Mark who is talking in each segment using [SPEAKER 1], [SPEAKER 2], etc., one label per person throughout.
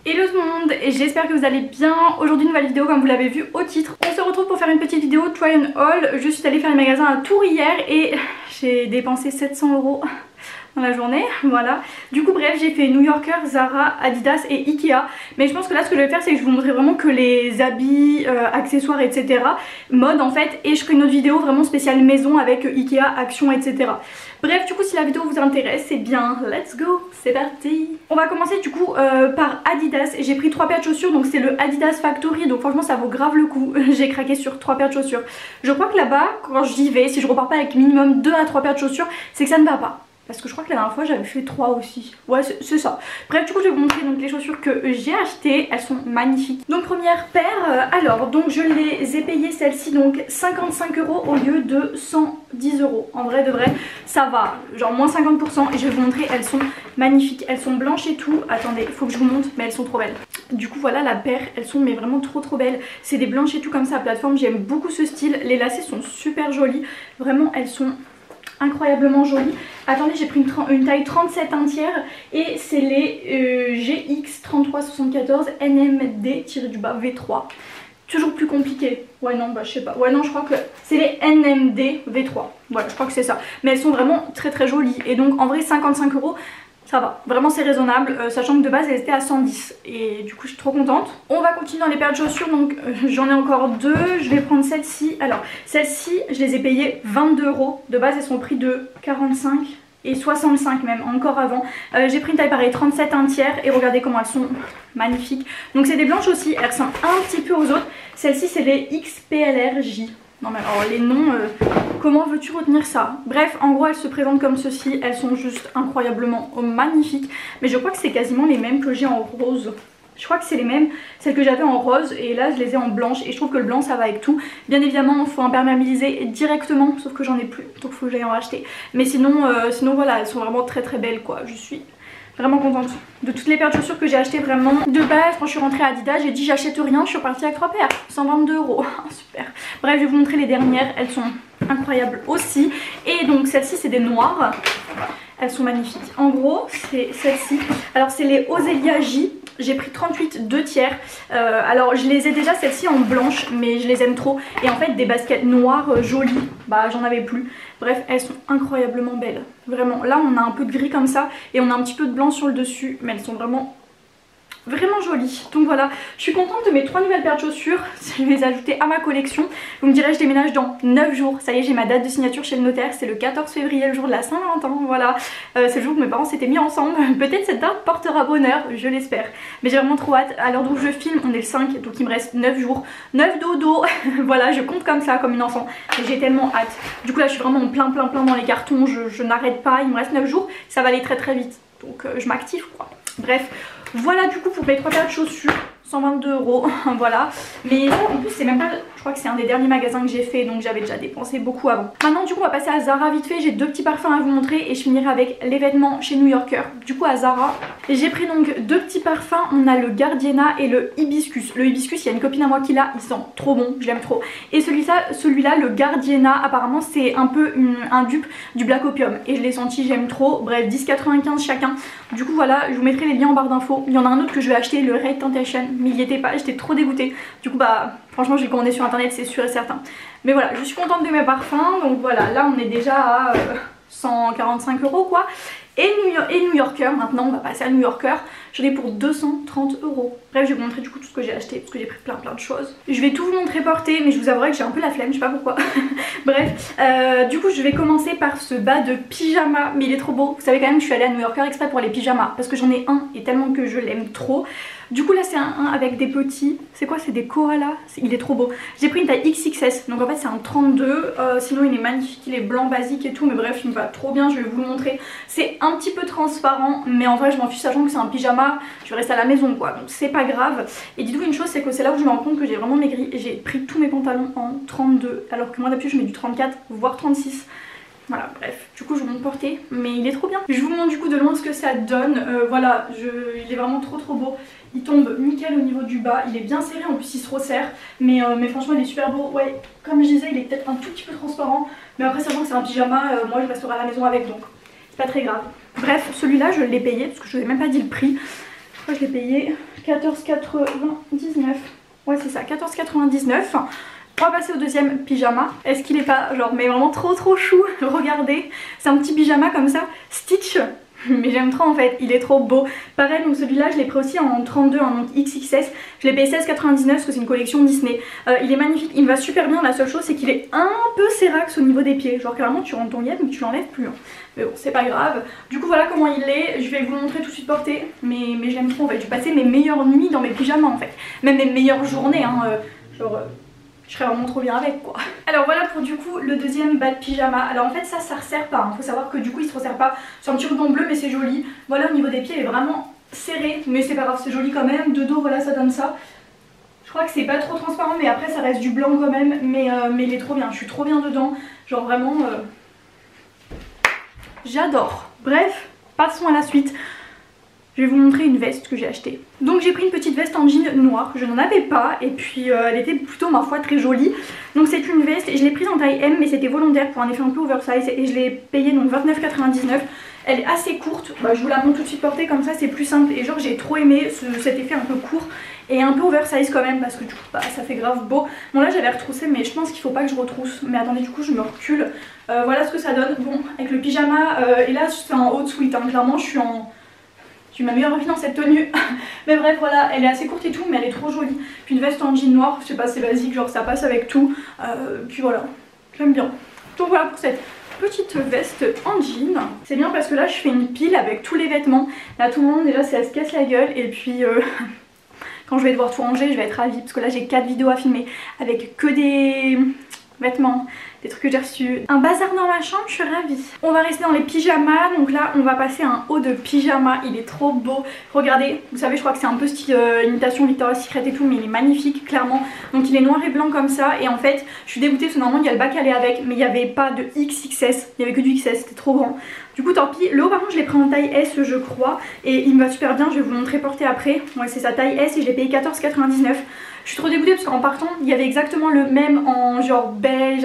[SPEAKER 1] Hello tout le monde, et j'espère que vous allez bien. Aujourd'hui nouvelle vidéo comme vous l'avez vu au titre. On se retrouve pour faire une petite vidéo try and haul. Je suis allée faire le magasin à Tours hier et j'ai dépensé 700 € dans la journée, voilà. Du coup bref, j'ai fait New Yorker, Zara, Adidas et Ikea. Mais je pense que là ce que je vais faire c'est que je vais vous montrer vraiment que les habits, accessoires etc. Mode en fait. Et je ferai une autre vidéo vraiment spéciale maison avec Ikea, Action etc. Bref, du coup si la vidéo vous intéresse, c'est bien, let's go, c'est parti. On va commencer du coup par Adidas. J'ai pris 3 paires de chaussures, donc c'est le Adidas Factory, donc franchement ça vaut grave le coup. J'ai craqué sur 3 paires de chaussures. Je crois que là-bas, quand j'y vais, si je repars pas avec minimum 2 à 3 paires de chaussures, c'est que ça ne va pas. Parce que je crois que la dernière fois j'avais fait 3 aussi. Ouais c'est ça. Bref du coup je vais vous montrer donc les chaussures que j'ai achetées. Elles sont magnifiques. Donc première paire, alors donc je les ai payées celles-ci donc 55 € au lieu de 110 €. En vrai de vrai ça va. Genre moins 50%. Et je vais vous montrer, elles sont magnifiques. Elles sont blanches et tout. Attendez, il faut que je vous montre mais elles sont trop belles. Du coup voilà la paire, elles sont mais vraiment trop belles. C'est des blanches et tout comme ça à plateforme. J'aime beaucoup ce style. Les lacets sont super jolis. Vraiment elles sont incroyablement jolie. Attendez, j'ai pris une taille 37 1 tiers et c'est les GX3374 NMD-du-bas V3. Toujours plus compliqué. Ouais non bah je sais pas. Ouais non je crois que c'est les NMD V3. Voilà je crois que c'est ça. Mais elles sont vraiment très jolies. Et donc en vrai 55 €. Ça va, vraiment c'est raisonnable, sachant que de base elles étaient à 110 et du coup je suis trop contente. On va continuer dans les paires de chaussures, donc j'en ai encore 2, je vais prendre celle-ci. Alors celle-ci je les ai payées 22 €, de base elles sont au prix de 45 et 65 même, encore avant. J'ai pris une taille pareille 37 1 tiers et regardez comment elles sont magnifiques. Donc c'est des blanches aussi, elles ressemblent un petit peu aux autres. Celle-ci c'est les XPLRJ. Non mais alors les noms, comment veux-tu retenir ça? Bref, en gros elles se présentent comme ceci, elles sont juste incroyablement magnifiques. Mais je crois que c'est quasiment les mêmes que j'ai en rose. Je crois que c'est les mêmes, celles que j'avais en rose et là je les ai en blanche et je trouve que le blanc ça va avec tout. Bien évidemment il faut imperméabiliser directement, sauf que j'en ai plus, donc il faut que j'aille en racheter. Mais sinon, voilà, elles sont vraiment très belles quoi, je suis vraiment contente de toutes les paires de chaussures que j'ai achetées vraiment. De base quand je suis rentrée à Adidas j'ai dit j'achète rien, je suis repartie avec 3 paires, 122 €, super. Bref je vais vous montrer les dernières, elles sont incroyables aussi. Et donc celles-ci c'est des noires, elles sont magnifiques. En gros c'est celle-ci, alors c'est les Ozelia J. J'ai pris 38 2 tiers. Alors je les ai déjà celles-ci en blanche mais je les aime trop. Et en fait des baskets noires jolies, bah j'en avais plus. Bref elles sont incroyablement belles. Vraiment là on a un peu de gris comme ça et on a un petit peu de blanc sur le dessus. Mais elles sont vraiment jolies. Donc voilà, je suis contente de mes 3 nouvelles paires de chaussures. Je vais les ajouter à ma collection. Vous me direz je déménage dans 9 jours. Ça y est j'ai ma date de signature chez le notaire. C'est le 14 février, le jour de la Saint-Valentin. Voilà, c'est le jour où mes parents s'étaient mis ensemble. Peut-être cette date portera bonheur, je l'espère. Mais j'ai vraiment trop hâte. À l'heure où je filme on est le 5, donc il me reste 9 jours. 9 dodo. Voilà, je compte comme ça, comme une enfant. Et j'ai tellement hâte. Du coup là je suis vraiment en plein dans les cartons. Je n'arrête pas, il me reste 9 jours. Ça va aller très vite. Donc je m'active quoi. Bref, voilà du coup pour mes 3 paires de chaussures, 122 €, voilà. Mais en plus c'est même pas, je crois que c'est un des derniers magasins que j'ai fait, donc j'avais déjà dépensé beaucoup avant. Maintenant du coup on va passer à Zara vite fait, j'ai 2 petits parfums à vous montrer et je finirai avec les vêtements chez New Yorker. Du coup à Zara, j'ai pris donc 2 petits parfums, on a le Gardena et le Hibiscus. Le Hibiscus, il y a une copine à moi qui l'a, il sent trop bon, je l'aime trop. Et celui-là, le Gardena, apparemment c'est un peu un dupe du Black Opium et je l'ai senti, j'aime trop. Bref, 10,95 chacun. Du coup voilà, je vous mettrai les liens en barre d'infos. Il y en a un autre que je vais acheter, le Red Temptation, mais il n'y était pas, j'étais trop dégoûtée. Du coup bah franchement j'ai commandé sur internet, c'est sûr et certain. Mais voilà, je suis contente de mes parfums, donc voilà, là on est déjà à 145 € quoi. Et New Yorker, maintenant on va passer à New Yorker, j'en ai pour 230 €. Bref, je vais vous montrer du coup tout ce que j'ai acheté parce que j'ai pris plein de choses. Je vais tout vous montrer porter, mais je vous avouerai que j'ai un peu la flemme, je sais pas pourquoi. Bref, du coup je vais commencer par ce bas de pyjama, mais il est trop beau. Vous savez quand même que je suis allée à New Yorker exprès pour les pyjamas parce que j'en ai un et tellement que je l'aime trop. Du coup là c'est un avec des petits, c'est quoi, c'est des koalas, il est trop beau. J'ai pris une taille XXS, donc en fait c'est un 32, sinon il est magnifique, il est blanc basique et tout, mais bref il me va trop bien, je vais vous le montrer. C'est un petit peu transparent, mais en vrai je m'en fiche sachant que c'est un pyjama, je vais rester à la maison quoi, donc c'est pas grave. Et dites-vous une chose, c'est que c'est là où je me rends compte que j'ai vraiment maigri, j'ai pris tous mes pantalons en 32, alors que moi d'habitude je mets du 34 voire 36. Voilà, bref, du coup je vous montre porter, mais il est trop bien. Je vous montre du coup de loin ce que ça donne. Voilà, il est vraiment trop beau. Il tombe nickel au niveau du bas, il est bien serré, en plus il se resserre. Mais franchement il est super beau. Ouais, comme je disais, il est peut-être un tout petit peu transparent. Mais après sachant que c'est un pyjama, moi je resterai à la maison avec, donc c'est pas très grave. Bref, celui-là je l'ai payé, parce que je vous ai même pas dit le prix. Je crois que je l'ai payé 14,99. Ouais c'est ça, 14,99. On va passer au deuxième pyjama. Est-ce qu'il est pas genre mais vraiment trop chou? Regardez, c'est un petit pyjama comme ça, Stitch. Mais j'aime trop en fait, il est trop beau. Pareil, donc celui-là je l'ai pris aussi en 32, hein, donc XXS. Je l'ai payé 16,99 parce que c'est une collection Disney. Il est magnifique, il me va super bien. La seule chose c'est qu'il est un peu serrax au niveau des pieds. Genre clairement tu rentres ton yep mais tu l'enlèves plus. Hein. Mais bon, c'est pas grave. Du coup voilà comment il est. Je vais vous le montrer tout de suite porté. Mais j'aime trop en fait. J'ai passé mes meilleures nuits dans mes pyjamas en fait. Même mes meilleures journées. Hein, je serais vraiment trop bien avec quoi. Alors voilà pour du coup le deuxième bas de pyjama. Alors en fait ça resserre pas, hein. Faut savoir que du coup il se resserre pas. C'est un petit ruban bleu mais c'est joli. Voilà au niveau des pieds il est vraiment serré. Mais c'est pas grave, c'est joli quand même. De dos voilà ça donne ça. Je crois que c'est pas trop transparent mais après ça reste du blanc quand même. Mais il est trop bien, je suis trop bien dedans. Genre vraiment j'adore. Bref, passons à la suite. Je vais vous montrer une veste que j'ai achetée. Donc j'ai pris une petite veste en jean noir, je n'en avais pas et puis elle était plutôt ma foi très jolie. Donc c'est une veste et je l'ai prise en taille M mais c'était volontaire pour un effet un peu oversize et je l'ai payée donc 29,99. Elle est assez courte, je vous la montre tout de suite portée comme ça c'est plus simple et genre j'ai trop aimé cet effet un peu court et un peu oversize quand même parce que du coup ça fait grave beau. Bon là j'avais retroussé mais je pense qu'il faut pas que je retrousse, mais attendez du coup je me recule. Voilà ce que ça donne, bon avec le pyjama et là c'est en haute suite, hein. Clairement je suis en... J'ai ma meilleure envie dans cette tenue. Mais bref voilà, elle est assez courte et tout mais elle est trop jolie. Puis une veste en jean noir, je sais pas c'est basique, genre ça passe avec tout. Puis voilà, j'aime bien. Donc voilà pour cette petite veste en jean. C'est bien parce que là je fais une pile avec tous les vêtements. Là tout le monde déjà ça se casse la gueule et puis quand je vais devoir tout ranger je vais être ravie parce que là j'ai 4 vidéos à filmer avec que des vêtements, des trucs que j'ai reçus, un bazar dans ma chambre, je suis ravie. On va rester dans les pyjamas, donc là on va passer à un haut de pyjama, il est trop beau. Regardez, vous savez je crois que c'est un peu style imitation Victoria's Secret et tout, mais il est magnifique clairement. Donc il est noir et blanc comme ça et en fait je suis dégoûtée parce que normalement il y a le bas qui allait avec, mais il n'y avait pas de XXS, il n'y avait que du XS, c'était trop grand. Du coup tant pis, le haut par contre je l'ai pris en taille S je crois et il me va super bien, je vais vous montrer porté après. Ouais c'est sa taille S et je l'ai payé 14,99. Je suis trop dégoûtée parce qu'en partant il y avait exactement le même en genre beige,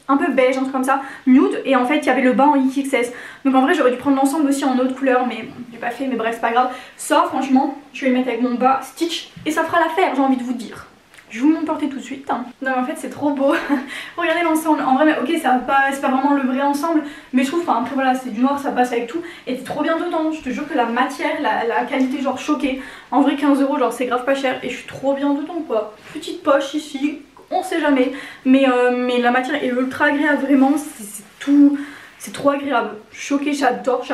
[SPEAKER 1] un peu beige, un truc comme ça, nude, et en fait il y avait le bas en XXS. Donc en vrai j'aurais dû prendre l'ensemble aussi en autre couleur mais bon, j'ai pas fait, mais bref c'est pas grave. Ça franchement je vais le mettre avec mon bas Stitch et ça fera l'affaire, j'ai envie de vous dire. Je vous montre porter tout de suite. Non mais en fait c'est trop beau. Regardez l'ensemble. En vrai mais ok c'est pas vraiment le vrai ensemble. Mais je trouve, enfin après voilà c'est du noir ça passe avec tout. Et c'est trop bien dedans. Je te jure que la matière, la qualité genre choquée. En vrai 15 € genre c'est grave pas cher. Et je suis trop bien dedans quoi. Petite poche ici. On sait jamais. Mais la matière est ultra agréable vraiment. C'est tout. C'est trop agréable. Choquée, j'adore.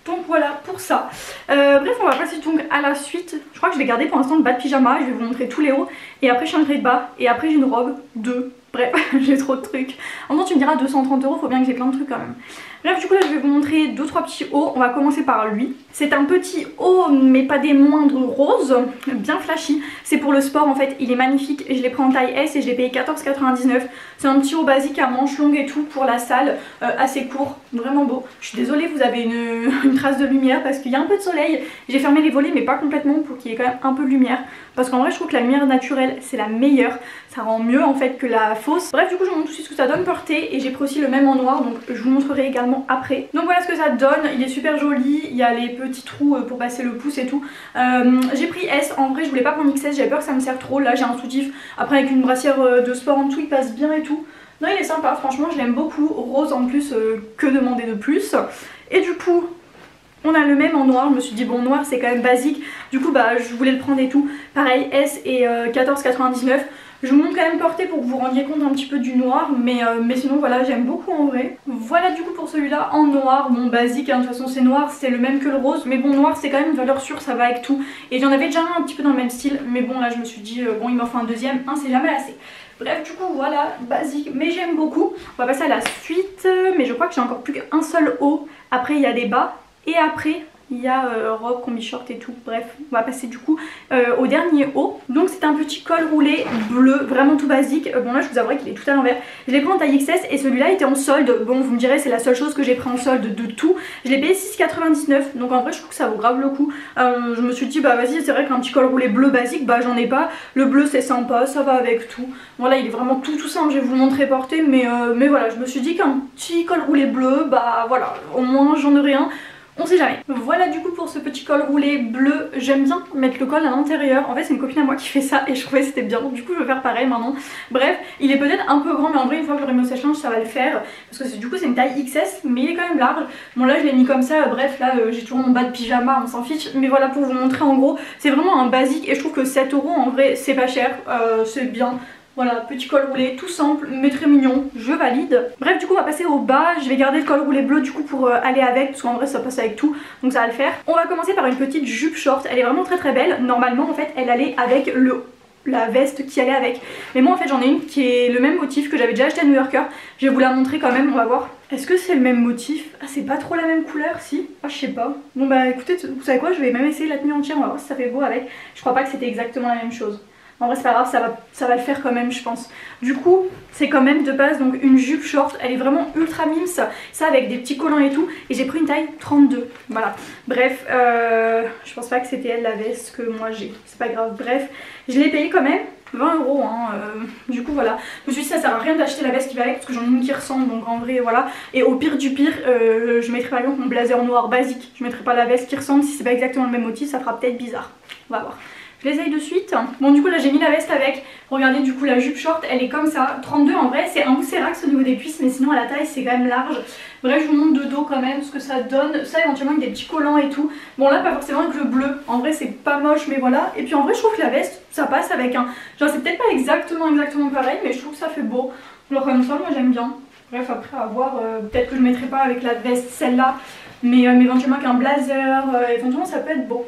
[SPEAKER 1] Donc voilà pour ça. Bref on va passer donc à la suite. Je crois que je vais garder pour l'instant le bas de pyjama. Je vais vous montrer tous les hauts. Et après je changerai de bas. Et après j'ai une robe de... Bref j'ai trop de trucs. En même temps tu me diras 230 €, faut bien que j'ai plein de trucs quand même. Bref du coup là je vais vous montrer 2-3 petits hauts. On va commencer par lui. C'est un petit haut mais pas des moindres, rose. Bien flashy. C'est pour le sport en fait. Il est magnifique. Et je l'ai pris en taille S et je l'ai payé 14,99. C'est un petit haut basique à manches longues et tout pour la salle. Assez court. Vraiment beau. Je suis désolée vous avez une trace de lumière parce qu'il y a un peu de soleil. J'ai fermé les volets mais pas complètement pour qu'il y ait quand même un peu de lumière. Parce qu'en vrai je trouve que la lumière naturelle c'est la meilleure. Ça rend mieux en fait que la fausse. Bref du coup je vous montre tout de suite ce que ça donne porté. Et j'ai pris aussi le même en noir donc je vous montrerai également après. Donc voilà ce que ça donne. Il est super joli. Il y a les petits trous pour passer le pouce et tout. J'ai pris S. En vrai je voulais pas prendre XS. J'avais peur que ça me serre trop. Là j'ai un soutif. Après avec une brassière de sport en dessous il passe bien et tout. Non il est sympa franchement je l'aime beaucoup. Rose en plus, que demander de plus. Et du coup on a le même en noir, je me suis dit bon noir c'est quand même basique. Du coup je voulais le prendre et tout. Pareil S et 14,99. Je vous montre quand même porté pour que vous rendiez compte un petit peu du noir. Mais sinon voilà j'aime beaucoup en vrai. Voilà du coup pour celui-là en noir. Bon basique hein, de toute façon c'est noir, c'est le même que le rose. Mais bon noir c'est quand même une valeur sûre, ça va avec tout. Et j'en avais déjà un petit peu dans le même style. Mais bon là je me suis dit bon il m'en faut un deuxième, un c'est jamais assez. Bref du coup voilà basique mais j'aime beaucoup. On va passer à la suite. Mais je crois que j'ai encore plus qu'un seul haut. Après il y a des bas. Et après il y a robe, combi short et tout. Bref on va passer du coup au dernier haut. Donc c'est un petit col roulé bleu, vraiment tout basique. Bon là je vous avouerai qu'il est tout à l'envers. Je l'ai pris en taille XS et celui-là était en solde. Bon vous me direz c'est la seule chose que j'ai pris en solde de tout. Je l'ai payé 6,99. Donc en vrai je trouve que ça vaut grave le coup. Je me suis dit bah vas-y c'est vrai qu'un petit col roulé bleu basique bah j'en ai pas. Le bleu c'est sympa, ça va avec tout. Voilà il est vraiment tout simple, je vais vous le montrer porté. Mais voilà je me suis dit qu'un petit col roulé bleu bah voilà au moins j'en aurai un. on sait jamais. Voilà du coup pour ce petit col roulé bleu. J'aime bien mettre le col à l'intérieur. En fait c'est une copine à moi qui fait ça et je trouvais que c'était bien. Du coup je vais faire pareil maintenant. Bref, il est peut-être un peu grand mais en vrai une fois que j'aurai mis au sèche-linge ça va le faire. Parce que du coup c'est une taille XS mais il est quand même large. Bon là je l'ai mis comme ça, bref là j'ai toujours mon bas de pyjama, on s'en fiche. Mais voilà pour vous montrer en gros, c'est vraiment un basique et je trouve que 7 € en vrai c'est pas cher, c'est bien. Voilà, petit col roulé, tout simple, mais très mignon, je valide. Bref, du coup, on va passer au bas. Je vais garder le col roulé bleu du coup pour aller avec, parce qu'en vrai, ça passe avec tout, donc ça va le faire. On va commencer par une petite jupe short. Elle est vraiment très très belle. Normalement, en fait, elle allait avec la veste qui allait avec. Mais moi, en fait, j'en ai une qui est le même motif que j'avais déjà acheté à New Yorker. Je vais vous la montrer quand même, on va voir. Est-ce que c'est le même motif? Ah, c'est pas trop la même couleur, si? Ah, je sais pas. Bon, bah écoutez, vous savez quoi? Je vais même essayer la tenue entière, on va voir si ça fait beau avec. Je crois pas que c'était exactement la même chose. En vrai c'est pas grave, ça va le faire quand même je pense. Du coup c'est quand même de base donc une jupe short, elle est vraiment ultra mimes, ça avec des petits collants et tout. Et j'ai pris une taille 32, voilà. Bref, je pense pas que c'était elle la veste que moi j'ai, c'est pas grave. Bref, je l'ai payé quand même 20 € hein, du coup voilà. Je me suis dit ça sert à rien d'acheter la veste qui va avec parce que j'en ai une qui ressemble donc en vrai voilà. Et au pire du pire, je mettrai par exemple mon blazer noir basique, je mettrai pas la veste qui ressemble, si c'est pas exactement le même motif ça fera peut-être bizarre. On va voir. Je l'essaye de suite. Bon du coup là j'ai mis la veste avec. Regardez du coup la jupe short elle est comme ça. 32 en vrai c'est un mousserax au niveau des cuisses mais sinon à la taille c'est quand même large. Bref je vous montre de dos quand même ce que ça donne. Ça éventuellement avec des petits collants et tout. Bon là pas forcément avec le bleu. En vrai c'est pas moche mais voilà. Et puis en vrai je trouve que la veste ça passe avec un... Genre c'est peut-être pas exactement pareil mais je trouve que ça fait beau. Alors comme ça moi j'aime bien. Bref après à voir, peut-être que je mettrai pas avec la veste celle-là. Mais éventuellement avec un blazer, éventuellement ça peut être beau.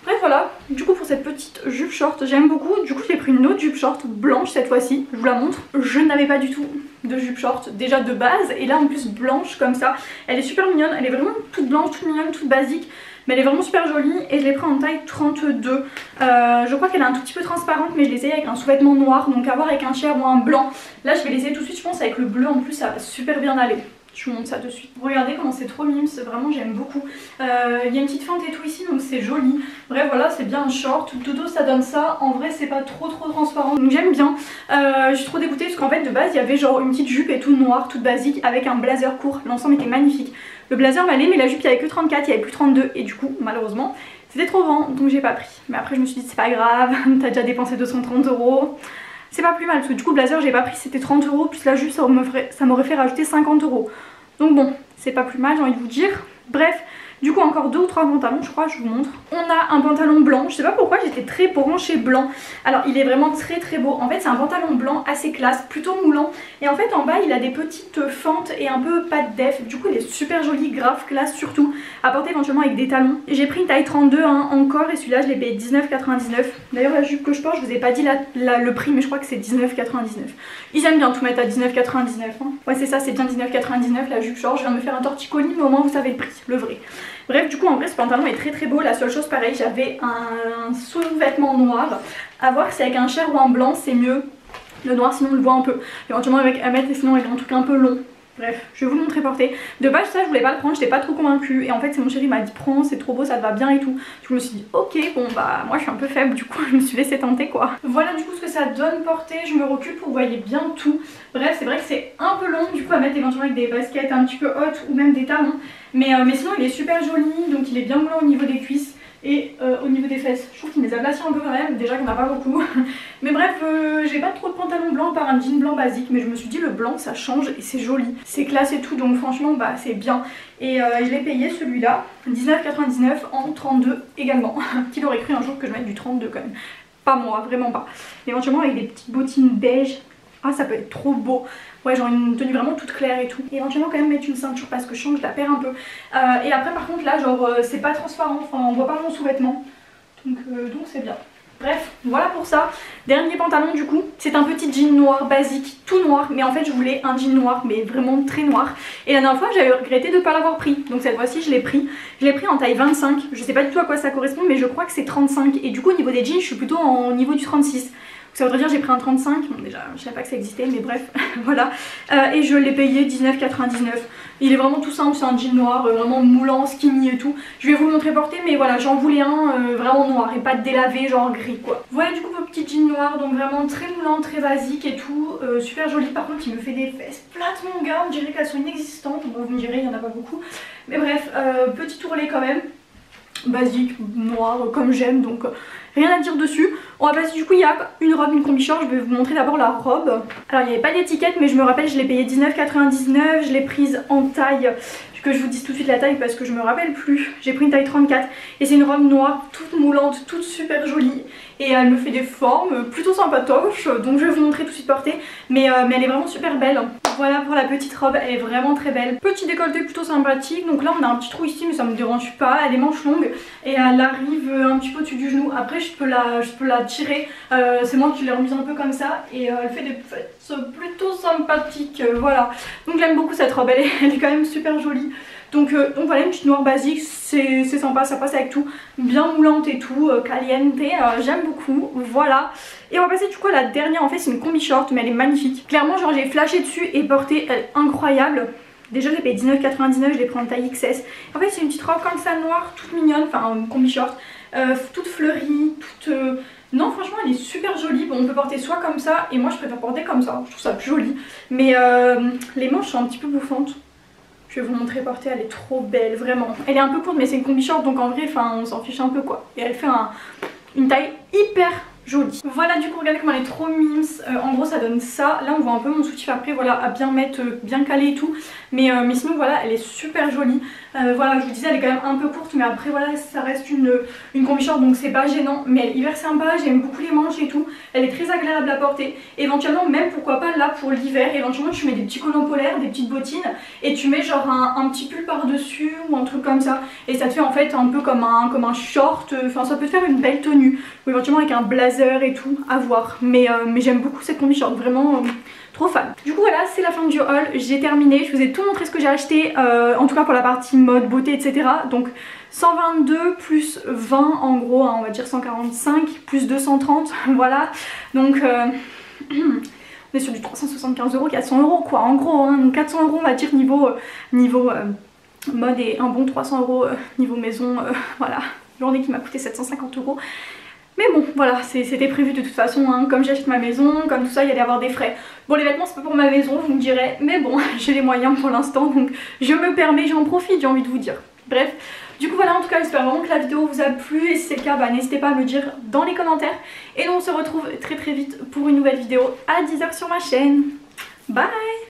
[SPEAKER 1] Bref voilà, du coup pour cette petite jupe short j'aime beaucoup. Du coup j'ai pris une autre jupe short blanche cette fois-ci, je vous la montre. Je n'avais pas du tout de jupe short déjà de base et là en plus blanche comme ça. Elle est super mignonne, elle est vraiment toute blanche, toute mignonne, toute basique. Mais elle est vraiment super jolie et je l'ai pris en taille 32. Je crois qu'elle est un tout petit peu transparente mais je l'ai essayé avec un sous-vêtement noir. Donc à voir avec un chair ou un blanc. Là je vais l'essayer tout de suite, je pense avec le bleu en plus ça va super bien aller. Je vous montre ça de suite. Regardez comment c'est trop mimes, vraiment j'aime beaucoup. Il y a une petite fente et tout ici donc c'est joli. Bref voilà c'est bien un short, de dos ça donne ça. En vrai c'est pas trop transparent donc j'aime bien. Je suis trop dégoûtée parce qu'en fait de base il y avait genre une petite jupe et tout noire, toute basique avec un blazer court. L'ensemble était magnifique. Le blazer m'allait mais la jupe il n'y avait que 34, il n'y avait plus 32 et du coup malheureusement c'était trop grand donc j'ai pas pris. Mais après je me suis dit c'est pas grave, t'as déjà dépensé 230 €. C'est pas plus mal parce que du coup le blazer j'ai pas pris, c'était 30 € plus la jupe ça m'aurait fait rajouter 50 €. Donc bon, c'est pas plus mal j'ai envie de vous dire. Bref, du coup encore 2 ou 3 pantalons je crois, je vous montre. On a un pantalon blanc, je sais pas pourquoi j'étais très branchée blanc. Alors il est vraiment très beau. En fait c'est un pantalon blanc assez classe, plutôt moulant. Et en fait en bas il a des petites fentes et un peu pas de def. Du coup il est super joli, grave classe surtout. À porter éventuellement avec des talons. J'ai pris une taille 32 hein, encore et celui-là je l'ai payé 19,99. D'ailleurs la jupe que je porte je vous ai pas dit le prix mais je crois que c'est 19,99. Ils aiment bien tout mettre à 19,99 hein. Ouais c'est ça, c'est bien 19,99 la jupe short. Je viens de me faire un torticolis mais au moins vous savez le prix, le vrai. Bref du coup en vrai ce pantalon est très beau. La seule chose pareil j'avais un sous-vêtement noir. À voir si avec un chair ou un blanc c'est mieux. Le noir sinon on le voit un peu. Éventuellement avec à mettre et sinon avec un truc un peu long. Bref, je vais vous le montrer porter. De base ça je voulais pas le prendre, j'étais pas trop convaincue. Et en fait c'est mon chéri m'a dit prends, c'est trop beau, ça te va bien et tout. Du coup je me suis dit ok bon bah moi je suis un peu faible du coup je me suis laissée tenter quoi. Voilà du coup ce que ça donne porter, je me recule pour que vous voyez bien tout. Bref c'est vrai que c'est un peu long du coup à mettre éventuellement avec des baskets un petit peu hautes ou même des talons. Mais sinon il est super joli, donc il est bien moulant au niveau des cuisses. Et au niveau des fesses, je trouve qu'il me les aplatit un peu quand même, déjà qu'on n'a pas beaucoup. Mais bref, j'ai pas trop de pantalon blanc par un jean blanc basique, mais je me suis dit le blanc ça change et c'est joli. C'est classe et tout, donc franchement bah c'est bien. Et je l'ai payé celui-là, 19,99 en 32 également. Qui aurait cru un jour que je mette du 32 quand même. Pas moi, vraiment pas. Éventuellement avec des petites bottines beige. Ah ça peut être trop beau. Ouais genre une tenue vraiment toute claire et tout. Et éventuellement quand même mettre une ceinture parce que je sens que je la perds un peu. Et après par contre là genre c'est pas transparent, enfin on voit pas mon sous-vêtement. Donc c'est bien. Bref, voilà pour ça. Dernier pantalon du coup, c'est un petit jean noir basique, tout noir. Mais en fait je voulais un jean noir mais vraiment très noir. Et la dernière fois j'avais regretté de ne pas l'avoir pris. Donc cette fois-ci je l'ai pris. Je l'ai pris en taille 25. Je sais pas du tout à quoi ça correspond mais je crois que c'est 35. Et du coup au niveau des jeans je suis plutôt au niveau du 36. Ça voudrait dire j'ai pris un 35, bon déjà je savais pas que ça existait mais bref voilà. Et je l'ai payé 19,99. Il est vraiment tout simple, c'est un jean noir, vraiment moulant, skinny et tout. Je vais vous le montrer porté mais voilà j'en voulais un vraiment noir et pas délavé genre gris quoi. Voilà du coup vos petits jeans noirs, donc vraiment très moulant, très basique et tout, super joli. Par contre il me fait des fesses plates mon gars, on dirait qu'elles sont inexistantes. Bon vous me direz il y en a pas beaucoup. Mais bref, petit ourlet quand même. Basique, noir comme j'aime donc rien à dire dessus. On va passer du coup, il y a une robe, une combi-short, je vais vous montrer d'abord la robe. Alors il n'y avait pas d'étiquette mais je me rappelle je l'ai payé 19,99, je l'ai prise en taille, que je vous dise tout de suite la taille parce que je me rappelle plus. J'ai pris une taille 34 et c'est une robe noire toute moulante, toute super jolie et elle me fait des formes plutôt sympatoches donc je vais vous montrer tout de suite portée mais elle est vraiment super belle. Voilà pour la petite robe, elle est vraiment très belle. Petit décolleté plutôt sympathique, donc là on a un petit trou ici mais ça me dérange pas, elle est manche longue et elle arrive un petit peu au-dessus du genou. Après je peux la tirer, c'est moi qui l'ai remise un peu comme ça et elle fait des fesses plutôt sympathiques, voilà. Donc j'aime beaucoup cette robe, elle est quand même super jolie. Donc voilà une petite noire basique, c'est sympa, ça passe avec tout, bien moulante et tout, caliente, j'aime beaucoup, voilà. Et on va passer du coup à la dernière, en fait c'est une combi short mais elle est magnifique. Clairement genre j'ai flashé dessus et portée, elle est incroyable. Déjà je l'ai payé 19,99, je l'ai pris en taille XS. En fait c'est une petite robe comme ça noire, toute mignonne, enfin une combi short, toute fleurie, toute... Non franchement elle est super jolie, bon on peut porter soit comme ça et moi je préfère porter comme ça, je trouve ça plus joli. Mais les manches sont un petit peu bouffantes. Je vais vous montrer portée, elle est trop belle, vraiment. Elle est un peu courte mais c'est une combi short donc en vrai on s'en fiche un peu quoi. Et elle fait une taille hyper jolie. Voilà du coup regardez comme elle est trop mimes, en gros ça donne ça. Là on voit un peu mon soutif après, voilà, à bien mettre, bien caler et tout. Mais sinon voilà elle est super jolie. Voilà je vous disais elle est quand même un peu courte mais après voilà ça reste une combi short donc c'est pas gênant. Mais elle est hyper sympa, j'aime beaucoup les manches et tout. Elle est très agréable à porter. Éventuellement même pourquoi pas là pour l'hiver, éventuellement tu mets des petits collants polaires, des petites bottines et tu mets genre un petit pull par dessus ou un truc comme ça. Et ça te fait en fait un peu comme un short, enfin ça peut te faire une belle tenue. Ou éventuellement avec un blazer et tout, à voir. Mais j'aime beaucoup cette combi short, vraiment trop fan. Du coup voilà c'est la fin du haul, j'ai terminé, je vous ai tout montré ce que j'ai acheté, en tout cas pour la partie mode, beauté etc. Donc 122 plus 20 en gros, hein, on va dire 145 plus 230, voilà. Donc on est sur du 375 €, 400 € quoi en gros, hein. Donc 400 € on va dire niveau mode et un bon 300 € niveau maison, voilà. Journée qui m'a coûté 750 €. Mais bon voilà c'était prévu de toute façon hein. Comme j'achète ma maison, comme tout ça il y allait avoir des frais. Bon les vêtements c'est pas pour ma maison vous me direz, mais bon j'ai les moyens pour l'instant donc je me permets, j'en profite j'ai envie de vous dire. Bref, du coup voilà en tout cas j'espère vraiment que la vidéo vous a plu et si c'est le cas bah, n'hésitez pas à me dire dans les commentaires. Et nous on se retrouve très vite pour une nouvelle vidéo à 10 h sur ma chaîne. Bye.